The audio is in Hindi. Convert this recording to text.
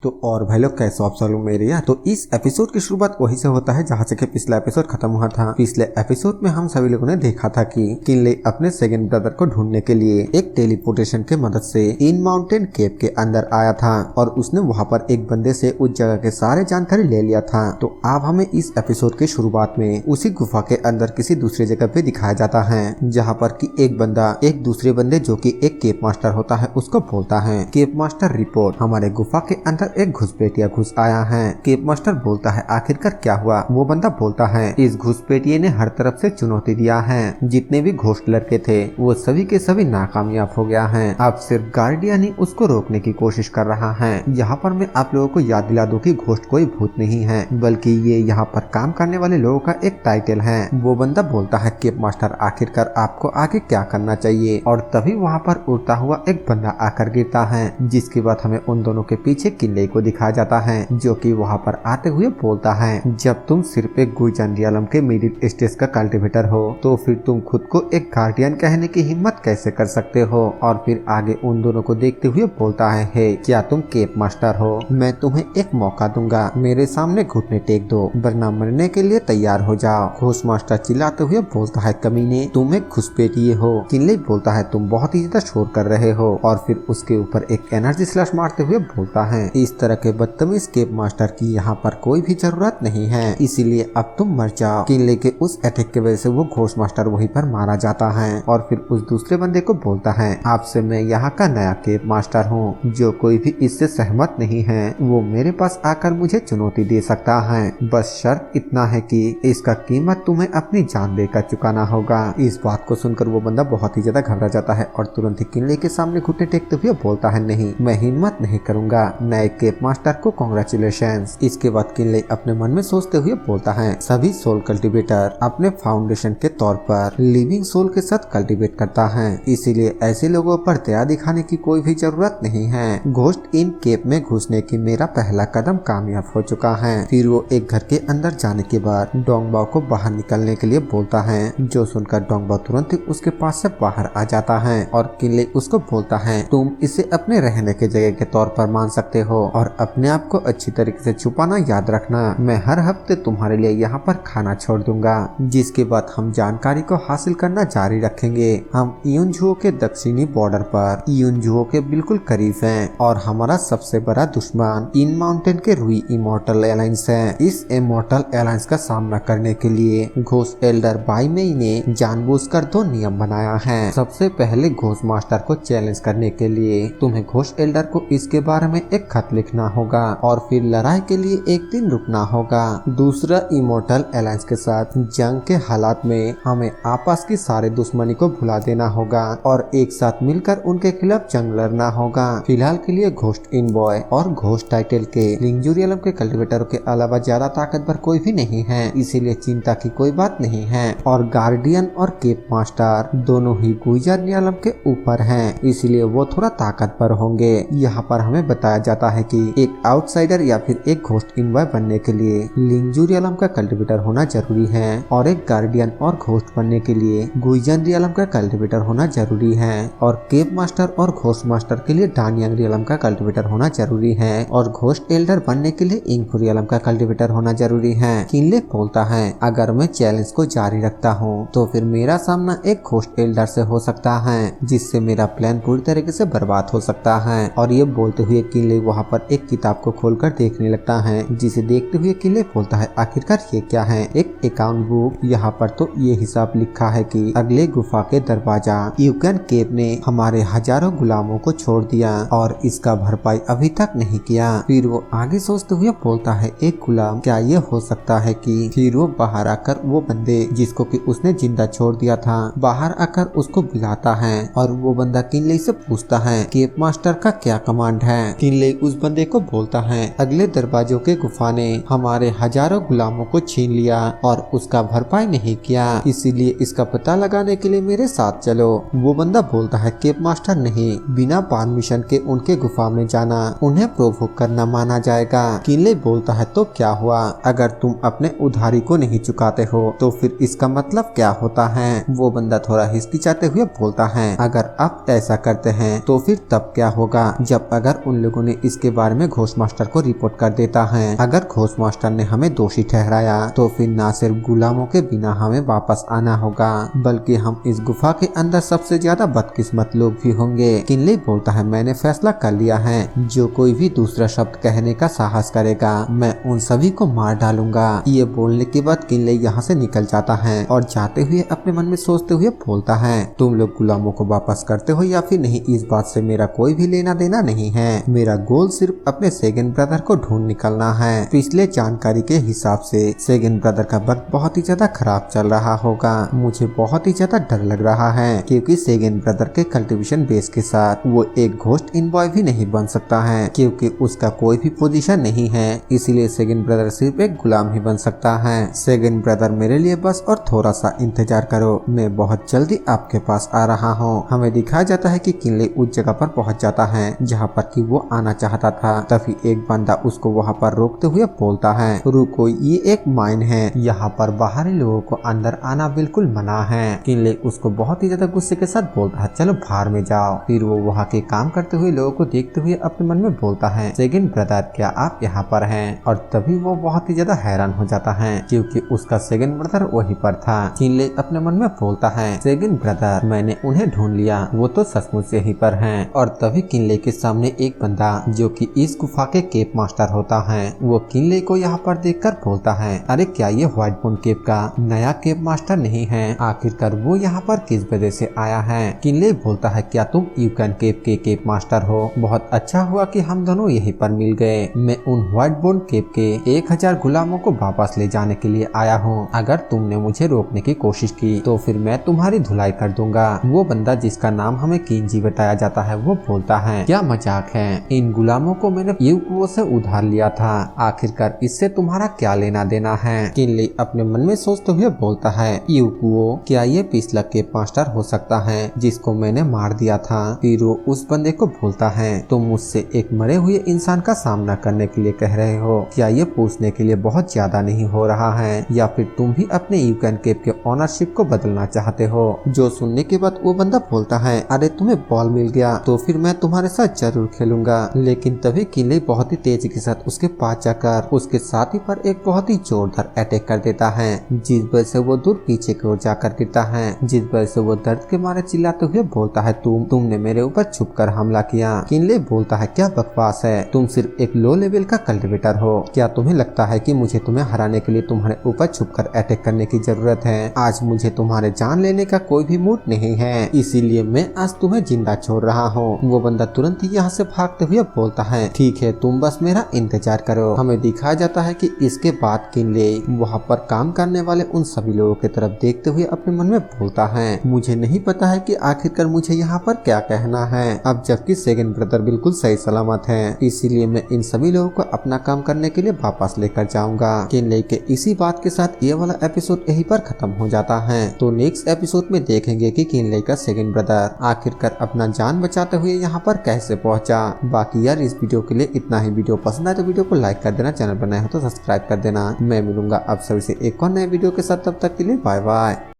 तो और भाई लोग कैसे आप सब लोग मेरे यार। तो इस एपिसोड की शुरुआत वहीं से होता है जहाँ से कि पिछला एपिसोड खत्म हुआ था। पिछले एपिसोड में हम सभी लोगों ने देखा था कि किनले अपने सेकंड ब्रदर को ढूंढने के लिए एक टेलीपोर्टेशन के मदद से इन माउंटेन केव के अंदर आया था और उसने वहाँ पर एक बंदे से उस जगह के सारे जानकारी ले लिया था। तो अब हमें इस एपिसोड की शुरुआत में उसी गुफा के अंदर किसी दूसरी जगह पे दिखाया जाता है जहाँ पर कि एक बंदा एक दूसरे बंदे जो कि एक केव मास्टर होता है उसको बोलता है, केव मास्टर रिपोर्ट, हमारे गुफा के अंदर एक घुसपैठिया घुस आया है। केव मास्टर बोलता है आखिरकार क्या हुआ। वो बंदा बोलता है इस घुसपैठिए ने हर तरफ से चुनौती दिया है, जितने भी घोस्ट लड़के थे वो सभी के सभी नाकामयाब हो गया है। अब सिर्फ गार्डियन ही उसको रोकने की कोशिश कर रहा है। यहाँ पर मैं आप लोगों को याद दिला दूं कि घोस्ट कोई भूत नहीं है बल्कि ये यहाँ पर काम करने वाले लोगों का एक टाइटल है। वो बंदा बोलता है केव मास्टर आखिरकार आपको आगे क्या करना चाहिए। और तभी वहाँ पर उड़ता हुआ एक बंदा आकर गिरता है, जिसके बाद हमें उन दोनों के पीछे किले को दिखाया जाता है जो कि वहाँ पर आते हुए बोलता है जब तुम सिर्फ एक गुइजांडियालम के मिडिल स्टेज का कल्टीवेटर हो तो फिर तुम खुद को एक गार्डियन कहने की हिम्मत कैसे कर सकते हो। और फिर आगे उन दोनों को देखते हुए बोलता है हे क्या तुम केव मास्टर हो, मैं तुम्हें एक मौका दूंगा, मेरे सामने घुटने टेक दो वरना मरने के लिए तैयार हो जाओ। घोस्ट मास्टर चिल्लाते हुए बोलता है कमीने तुम एक घुसपैठिए हो। किनले बोलता है तुम बहुत ही ज्यादा शोर कर रहे हो और फिर उसके ऊपर एक एनर्जी स्लैश मारते हुए बोलता है इस तरह के बदतमीज केव मास्टर की यहाँ पर कोई भी जरूरत नहीं है, इसीलिए अब तुम मर जाओ। किनले के उस अटैक की वजह से वो घोस्ट मास्टर वहीं पर मारा जाता है और फिर उस दूसरे बंदे को बोलता है आपसे मैं यहाँ का नया केव मास्टर हूँ, जो कोई भी इससे सहमत नहीं है वो मेरे पास आकर मुझे चुनौती दे सकता है, बस शर्त इतना है कि इसका कीमत तुम्हें अपनी जान देकर चुकाना होगा। इस बात को सुनकर वो बंदा बहुत ही ज्यादा घबरा जाता है और तुरंत ही किनले के सामने घुटने टेकते हुए बोलता है नहीं, मैं हिम्मत नहीं करूंगा, नए केव मास्टर को कांग्रेचुलेशंस। इसके बाद किनले अपने मन में सोचते हुए बोलता है सभी सोल कल्टीवेटर अपने फाउंडेशन के तौर पर लिविंग सोल के साथ कल्टीवेट करता है, इसीलिए ऐसे लोगों पर दया दिखाने की कोई भी जरूरत नहीं है। घोस्ट इन केव में घुसने की मेरा पहला कदम कामयाब हो चुका है। फिर वो एक घर के अंदर जाने के बाद डोंगबाओ को बाहर निकलने के लिए बोलता है, जो सुनकर डोंगबाओ तुरंत ही उसके पास से बाहर आ जाता है और किनले उसको बोलता है तुम इसे अपने रहने के जगह के तौर पर मान सकते हो और अपने आप को अच्छी तरीके से छुपाना याद रखना, मैं हर हफ्ते तुम्हारे लिए यहाँ पर खाना छोड़ दूंगा। जिसके बाद हम जानकारी को हासिल करना जारी रखेंगे। हम यूनझुओ के दक्षिणी बॉर्डर पर यूनझुओ के बिल्कुल करीब हैं और हमारा सबसे बड़ा दुश्मन इन माउंटेन के रुई इमोर्टल एलायंस है। इस इमोर्टल एलायंस का सामना करने के लिए घोस्ट एल्डर बाईमेई ने जानबूझकर दो नियम बनाया है। सबसे पहले घोस्ट मास्टर को चैलेंज करने के लिए तुम्हें घोस्ट एल्डर को इसके बारे में एक खत लिखना होगा और फिर लड़ाई के लिए एक दिन रुकना होगा। दूसरा इमोर्टल एलायंस के साथ जंग के हालात में हमें आपस की सारे दुश्मनी को भुला देना होगा और एक साथ मिलकर उनके खिलाफ जंग लड़ना होगा। फिलहाल के लिए घोस्ट इन बॉय और घोस्ट टाइटल के लिंगजुरियलम के कल्टीवेटरों के अलावा ज्यादा ताकतवर कोई भी नहीं है, इसीलिए चिंता की कोई बात नहीं है। और गार्डियन और केव मास्टर दोनों ही गुइजानियालम के ऊपर हैं, इसीलिए वो थोड़ा ताकतवर होंगे। यहाँ पर हमें बताया जाता है कि एक आउटसाइडर या फिर एक घोस्ट इनवॉय बनने के लिए लिंगजुरियलम का कल्टीवेटर होना जरूरी है और एक गार्डियन और घोस्ट बनने के लिए गुइजानियालम का कल्टीवेटर होना जरूरी है और केव मास्टर और घोस्ट मास्टर के लिए डानियांगरियलम का कल्टीवेटर होना जरूरी है और घोस्ट एल्डर बनने के लिए इंगफुरियलम का कल्टीवेटर होना जरूरी है। किनले बोलता है अगर मैं चैलेंज को जारी रखता हूँ तो फिर मेरा सामना एक घोस्ट एल्डर से हो सकता है, जिससे मेरा प्लान पूरी तरीके से बर्बाद हो सकता है। और ये बोलते हुए किनले वहाँ पर एक किताब को खोलकर देखने लगता है, जिसे देखते हुए किनले बोलता है आखिरकार ये क्या है। एक अकाउंट बुक। यहाँ पर तो ये हिसाब लिखा है कि अगले गुफा के दरवाजा यूकन केव ने हमारे हजारों गुलामों को छोड़ दिया और इसका भरपाई अभी तक नहीं किया। फिर वो आगे सोचते हुए बोलता है एक गुलाम, क्या ये हो सकता है कि फिर वो बाहर आकर वो बंदे जिसको कि उसने जिंदा छोड़ दिया था बाहर आकर उसको बुलाता है और वो बंदा किनले से पूछता है केव मास्टर का क्या कमांड है। किनले उस बंदे को बोलता है अगले दरवाजों के गुफा ने हमारे हजारों गुलामों को छीन लिया और उसका भरपाई नहीं किया, इसीलिए इसका पता लगाने के लिए मेरे साथ चलो। वो बंदा बोलता है केव मास्टर नहीं, बिना परमिशन के उनके गुफा में जाना उन्हें प्रोवोक करना माना जाएगा। किनले बोलता है तो क्या हुआ, अगर तुम अपने उधारी को नहीं चुकाते हो तो फिर इसका मतलब क्या होता है। वो बंदा थोड़ा हिचकिचाते हुए बोलता है अगर आप ऐसा करते हैं तो फिर तब क्या होगा जब अगर उन लोगों ने इसके के बारे में घोस्ट मास्टर को रिपोर्ट कर देता है। अगर घोस्ट मास्टर ने हमें दोषी ठहराया तो फिर न सिर्फ गुलामों के बिना हमें वापस आना होगा, बल्कि हम इस गुफा के अंदर सबसे ज्यादा बदकिस्मत लोग भी होंगे। किनले बोलता है, मैंने फैसला कर लिया है, जो कोई भी दूसरा शब्द कहने का साहस करेगा मैं उन सभी को मार डालूंगा। ये बोलने के बाद किनले यहाँ से निकल जाता है और जाते हुए अपने मन में सोचते हुए बोलता है, तुम लोग गुलामों को वापस करते हो या फिर नहीं, इस बात से मेरा कोई भी लेना देना नहीं है। मेरा गोल सिर्फ अपने सेकंड ब्रदर को ढूंढ निकलना है। पिछले जानकारी के हिसाब से सेकंड ब्रदर का वक्त बहुत ही ज्यादा खराब चल रहा होगा। मुझे बहुत ही ज्यादा डर लग रहा है क्योंकि सेकंड ब्रदर के कल्टीवेशन बेस के साथ वो एक घोस्ट इनबॉय भी नहीं बन सकता है, क्योंकि उसका कोई भी पोजीशन नहीं है। इसीलिए सेकंड ब्रदर सिर्फ एक गुलाम ही बन सकता है। सेकंड ब्रदर मेरे लिए बस और थोड़ा सा इंतजार करो, मैं बहुत जल्दी आपके पास आ रहा हूँ। हमें दिखाया जाता है कि किनले उस जगह पर पहुँच जाता है जहाँ पर कि वो आना चाहता था। तभी एक बंदा उसको वहाँ पर रोकते हुए बोलता है, रुको, ये एक माइन है, यहाँ पर बाहरी लोगों को अंदर आना बिल्कुल मना है। किनले उसको बहुत ही ज्यादा गुस्से के साथ बोलता है, चलो बाहर में जाओ। फिर वो वहाँ के काम करते हुए लोगों को देखते हुए अपने मन में बोलता है, सेकंड ब्रदर क्या आप यहाँ पर हैं? और तभी वो बहुत ही ज्यादा हैरान हो जाता है क्योंकि उसका सेकंड ब्रदर वहीं पर था। किनले अपने मन में बोलता है, सेकंड ब्रदर मैंने उन्हें ढूंढ लिया, वो तो सचमुच यहीं पर हैं। और तभी किनले के सामने एक बंदा जो कि इस गुफा के केप मास्टर होता है, वो किनले को यहाँ पर देखकर बोलता है, अरे क्या ये व्हाइट बोन केप का नया केप मास्टर नहीं है? आखिरकार वो यहाँ पर किस वजह से आया है? किनले बोलता है, क्या तुम यूकन केप के केप मास्टर हो? बहुत अच्छा हुआ कि हम दोनों यहीं पर मिल गए। मैं उन व्हाइट बोन केप के 1000 गुलामों को वापस ले जाने के लिए आया हूँ। अगर तुमने मुझे रोकने की कोशिश की तो फिर मैं तुम्हारी धुलाई कर दूंगा। वो बंदा जिसका नाम हमें किंजी बताया जाता है वो बोलता है, क्या मजाक है, इन गुलामों को मैंने यूकुओ से उधार लिया था, आखिरकार इससे तुम्हारा क्या लेना देना है? किनले अपने मन में सोचते हुए बोलता है, यूकुओ क्या ये पिछला केप मास्टर हो सकता है जिसको मैंने मार दिया था? फिर वो उस बंदे को बोलता है, तुम मुझसे एक मरे हुए इंसान का सामना करने के लिए कह रहे हो? क्या ये पूछने के लिए बहुत ज्यादा नहीं हो रहा है, या फिर तुम भी अपने यूकन केप के ओनरशिप को बदलना चाहते हो? जो सुनने के बाद वो बंदा बोलता है, अरे तुम्हें बॉल मिल गया तो फिर मैं तुम्हारे साथ जरूर खेलूंगा। लेकिन तभी किनले बहुत ही तेजी के साथ उसके पास जाकर उसके साथी पर एक बहुत ही जोरदार अटैक कर देता है, जिस वजह से वो दूर पीछे की ओर जाकर गिरता है, जिस वजह से वो दर्द के मारे चिल्लाते हुए बोलता है, तुमने मेरे ऊपर छुप कर हमला किया। किनले बोलता है, क्या बकवास है, तुम सिर्फ एक लो लेवल का कल्टिवेटर हो, क्या तुम्हें लगता है कि मुझे तुम्हें हराने के लिए तुम्हारे ऊपर छुप कर अटैक करने की जरूरत है? आज मुझे तुम्हारे जान लेने का कोई भी मूड नहीं है, इसीलिए मैं आज तुम्हें जिंदा छोड़ रहा हूँ। वो बंदा तुरंत ही यहाँ से भागते हुए बोलता है, ठीक है, तुम बस मेरा इंतजार करो। हमें दिखाया जाता है कि इसके बाद किनले वहाँ पर काम करने वाले उन सभी लोगों की तरफ देखते हुए अपने मन में बोलता है, मुझे नहीं पता है कि आखिरकार मुझे यहाँ पर क्या कहना है। अब जबकि सेकंड ब्रदर बिल्कुल सही सलामत है, इसीलिए मैं इन सभी लोगों को अपना काम करने के लिए वापस लेकर जाऊंगा। किनले के इसी बात के साथ ये वाला एपिसोड यहीं पर खत्म हो जाता है। तो नेक्स्ट एपिसोड में देखेंगे कि किनले का सेकंड ब्रदर आखिरकार अपना जान बचाते हुए यहाँ पर कैसे पहुंचा। बाकी यार इस वीडियो के लिए इतना ही। वीडियो पसंद आए तो वीडियो को लाइक कर देना, चैनल पर नए हो तो सब्सक्राइब कर देना। मैं मिलूंगा आप सभी से एक और नए वीडियो के साथ, तब तक के लिए बाय बाय।